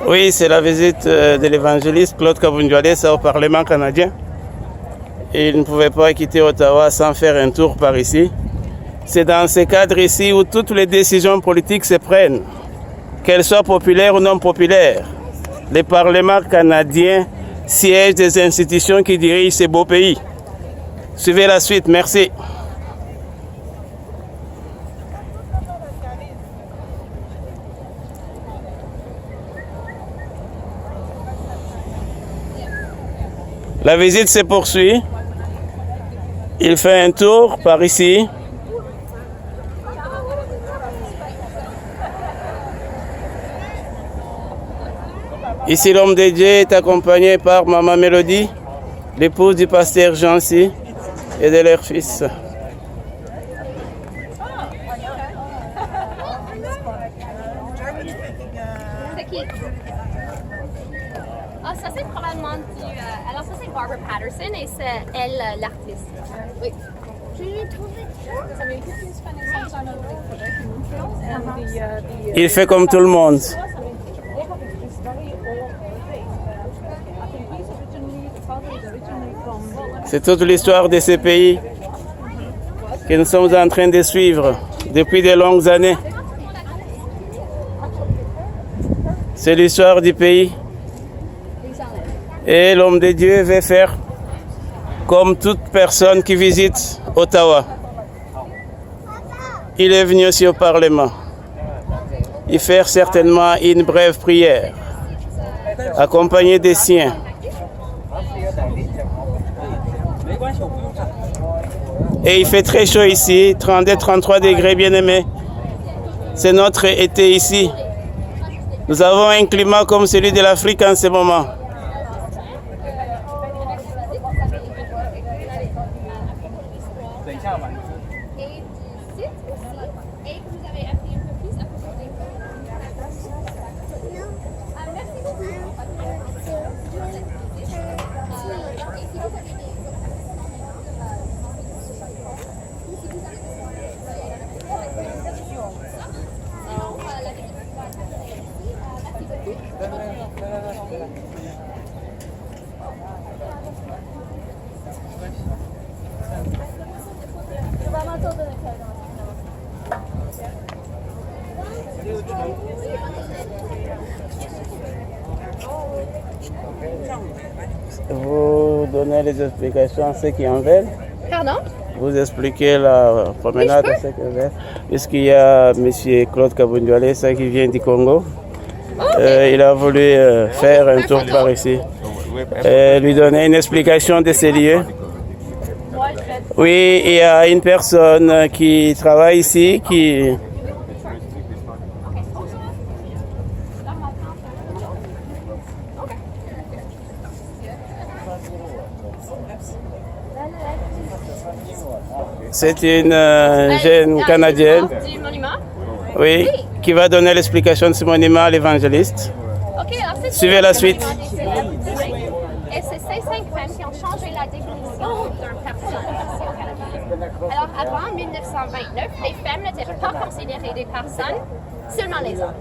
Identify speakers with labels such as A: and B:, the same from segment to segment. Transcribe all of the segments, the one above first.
A: Oui, c'est la visite de l'évangéliste Claude Kabundwalesa au Parlement canadien. Et il ne pouvait pas quitter Ottawa sans faire un tour par ici. C'est dans ce cadre ici où toutes les décisions politiques se prennent, qu'elles soient populaires ou non populaires. Le Parlement canadien siège des institutions qui dirigent ce beau pays. Suivez la suite, merci. La visite se poursuit. Il fait un tour par ici. Ici, l'homme de Dieu est accompagné par Maman Mélodie, l'épouse du pasteur Jancy et de leur fils.
B: C'est qui? Ah, ça c'est probablement du... alors ça c'est Barbara Patterson et c'est elle l'artiste. Oui.
A: Il fait comme tout le monde. C'est toute l'histoire de ce pays que nous sommes en train de suivre depuis de longues années. C'est l'histoire du pays. Et l'homme de Dieu veut faire comme toute personne qui visite Ottawa. Il est venu aussi au Parlement. Il fait certainement une brève prière, accompagné des siens. Et il fait très chaud ici, 32-33 degrés, bien aimé. C'est notre été ici. Nous avons un climat comme celui de l'Afrique en ce moment. Vous donnez les explications à ceux qui en veulent.
B: Pardon?
A: Vous expliquez la promenade à ceux qui en veulent. Puisqu'il y a M. Claude Kabundwalesa qui vient du Congo. Il a voulu faire un tour par ici. Lui donner une explication de ces lieux. Oui, il y a une personne qui travaille ici qui... C'est une jeune Canadienne,
B: Du monument?
A: oui, qui va donner l'explication de ce monument à l'évangéliste.
B: Ok, alors c'est
A: Suivez la suite.
B: Et c'est ces 5 femmes qui ont changé la définition d'une personne ici au Canada. Alors avant 1929, les femmes n'étaient pas considérées des personnes, seulement les hommes.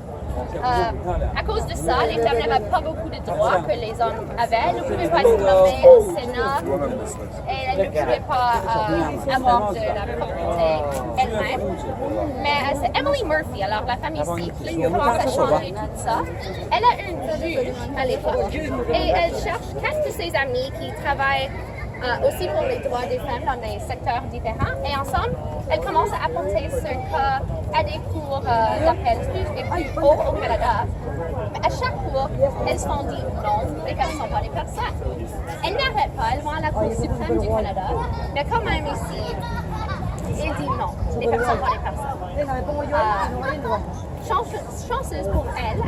B: À cause de ça, les femmes n'avaient pas beaucoup de droits que les hommes avaient. Elles ne pouvaient pas se nommer au Sénat et elles ne pouvaient pas avoir de la propriété elles-mêmes. Mais c'est Emily Murphy, alors la femme ici, qui commence à changer tout ça. Elle a une vue à l'époque et elle cherche 4 de ses amis qui travaillent aussi pour les droits des femmes dans des secteurs différents. Et ensemble, elles commencent à apporter ce cas à des cours d'appel plus haut au Canada. Mais à chaque cours, elles se font dire non, les femmes ne sont pas des personnes. Elles n'arrêtent pas, elles vont à la Cour suprême du Canada, mais quand même ici, ils disent non, les femmes ne sont pas des personnes. Chanceuse pour elles,